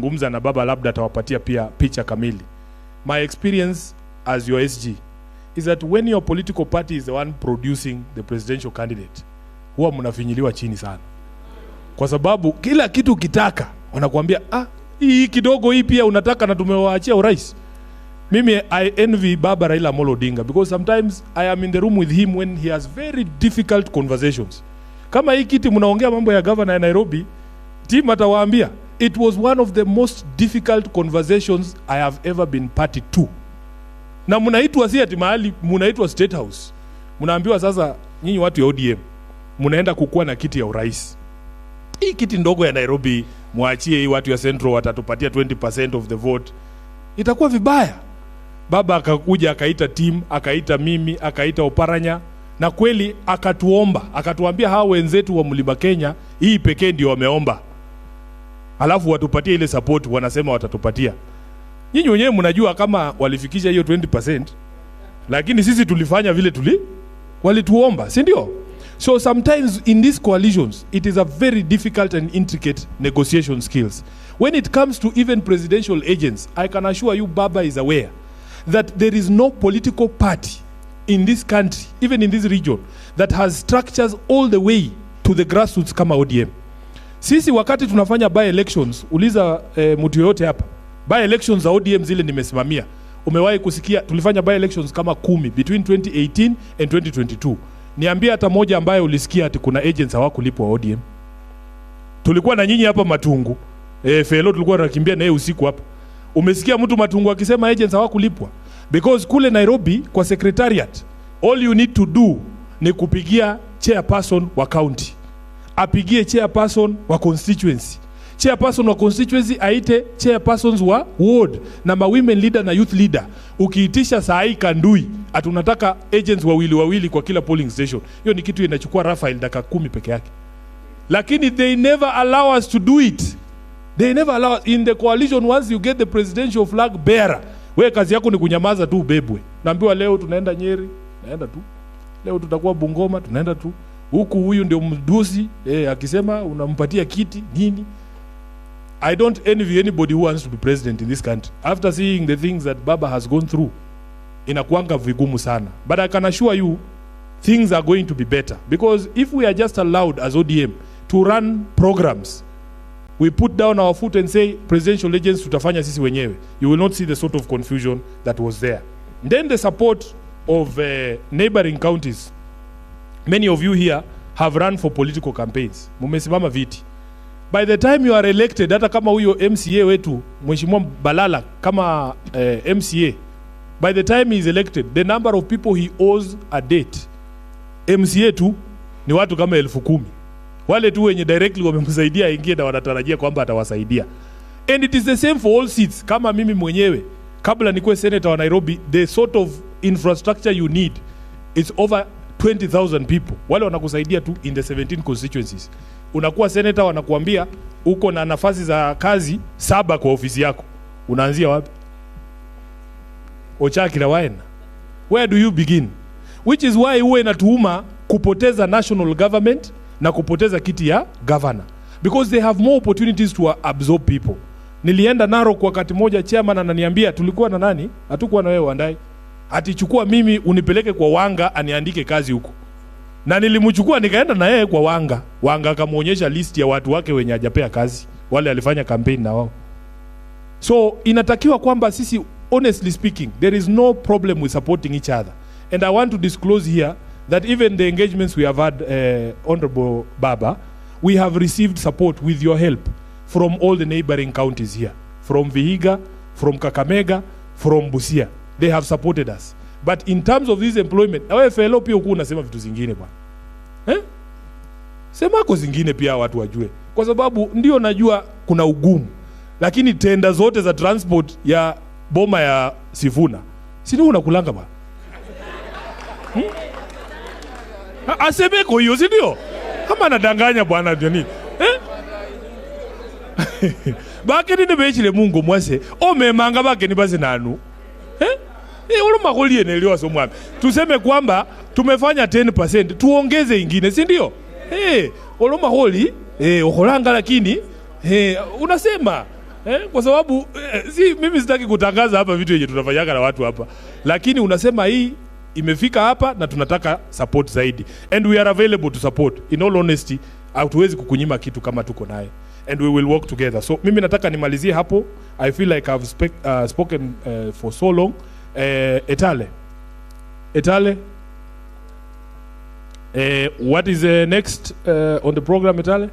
tutazungumza na baba, labda atawapatia pia picha kamili. My experience as your SG is that when your political party is the one producing the presidential candidate, huwa mnafinyiliwa chini sana. Kwa sababu kila kitu kitaka wanakuambia hii kidogo hii pia unataka na tumewaachia urais. Mimi I envy Baba Raila Amolo Odinga because sometimes I am in the room with him when he has very difficult conversations. Kama hii kiti mnaongea mambo ya governor ya Nairobi, team atawaambia it was one of the most difficult conversations I have ever been party to. Na mnaitwa si ati mahali, mnaitwa State House. Mnaambiwa sasa nyinyi watu ya ODM mnaenda kukua na kiti ya urais. Hii kiti ndogo ya Nairobi muachie hii watu ya Central watatupatia 20% of the vote. Itakuwa vibaya. Baba akakuja akaita team, akaita mimi, akaita Oparanya, na kweli akatuomba, akatuambia hao wenzetu wa Mlima Kenya hii pekee ndio wameomba. Alafu watupatie ile support wanasema watatupatia. Nyinyi wenyewe mnajua kama walifikisha hiyo 20%, lakini sisi tulifanya vile walituomba, si ndio? So sometimes in these coalitions, it is a very difficult and intricate negotiation skills. When it comes to even presidential agents, I can assure you Baba is aware that there is no political party in this country, even in this region, that has structures all the way to the grassroots kama ODM. Sisi wakati tunafanya by-elections, uliza mtu yote hapa, by-elections za ODM zile nimesimamia. Umewahi kusikia tulifanya by-elections kama 10 between 2018 and 2022. Niambia hata moja ambaye ulisikia ati kuna agents hawakulipwa ODM. Tulikuwa na nyinyi hapa Matungu. Felo tulikuwa tunakimbia naye usiku hapa. Umesikia mtu Matungu akisema agents hawakulipwa? Because kule Nairobi kwa secretariat, all you need to do ni kupigia chairperson wa county. Apigie chairperson wa constituency. Chairperson wa constituency aite chairpersons wa ward na women leader na youth leader. Ukiitisha saa hii Kandui atunataka agents wawili kwa kila polling station. Hiyo ni kitu inachukua Rafael dakika 10 peke yake. Lakini they never allow us to do it. They never allow us. In the coalition, once you get the presidential flag bearer, wewe kazi yako ni kunyamaza tu ubebwe. Naambiwa leo tunaenda Nyeri, naenda tu. Leo tutakuwa Bungoma, tunaenda tu. Huku huyu ndio mdusi, akisema unampatia kiti nini. I don't envy anybody who wants to be president in this country. After seeing the things that Baba has gone through, inakuanga vigumu sana. But I can assure you, things are going to be better. Because if we are just allowed as ODM to run programs, we put down our foot and say, presidential agents tutafanya sisi wenyewe, you will not see the sort of confusion that was there. Then the support of neighboring counties. Many of you here have run for political campaigns. Mumesimama viti. By the time you are elected, hata kama huyo MCA wetu, Mheshimiwa Balala, kama MCA, by the time he is elected, the number of people he owes a debt, MCA tu, ni watu kama 10,000. Wale tu wenye directly wamemsaidia ingie na wanatarajia kwamba atawasaidia. And it is the same for all seats. Kama mimi mwenyewe, kabla nikuwe senator wa Nairobi, the sort of infrastructure you need, it's over 20,000 people. Wale wanakusaidia tu in the 17 constituencies. Unakuwa senator wanakuambia uko na nafasi za kazi 7 kwa ofisi yako. Unaanzia wapi? Ochaki la waena. Where do you begin? Which is why uwe inatuuma kupoteza national government na kupoteza kiti ya governor. Because they have more opportunities to absorb people. Nilienda Narok wakati moja, chairman ananiambia tulikuwa na nani? Hatukuwa na wewe Wandai. Atichukua mimi unipeleke kwa Wanga aniandike kazi huko. Na nilimchukua nikaenda na yeye kwa Wanga. Wanga akamuonyesha list ya watu wake wenye hajapea kazi. Wale alifanya campaign na wao. So inatakiwa kwamba sisi, honestly speaking, there is no problem with supporting each other. And I want to disclose here that even the engagements we have had, Honorable Baba, we have received support with your help from all the neighboring counties here. From Vihiga, from Kakamega, from Busia. They have supported us. But in terms of this employment, wewe fellow pia uko unasema vitu zingine bwana. Sema kwa zingine pia watu wajue. Kwa sababu ndio najua kuna ugumu. Lakini tenda zote za transport ya boma ya Sifuna, si ndio unakulanga bwana? Asemeko hiyo si ndio? Kama anadanganya bwana ndio nini? Bake ni nebechile Mungu mwase. Omemanga bake ni basi nanu. Uluma kulie neliwa somwami. Tuseme kwamba tumefanya 10%, tuongeze ingine, si ndio? Uluma holi, ukolanga lakini, unasema, Kwa sababu si mimi sitaki kutangaza hapa vitu yenye tunafanyaga na watu hapa, lakini unasema hii imefika hapa na tunataka support zaidi, and we are available to support. In all honesty, hatuwezi kukunyima kitu kama tuko naye, and we will work together. So mimi nataka nimalizie hapo. I feel like I've spoken for so long. Etale, what is next on the program, Etale?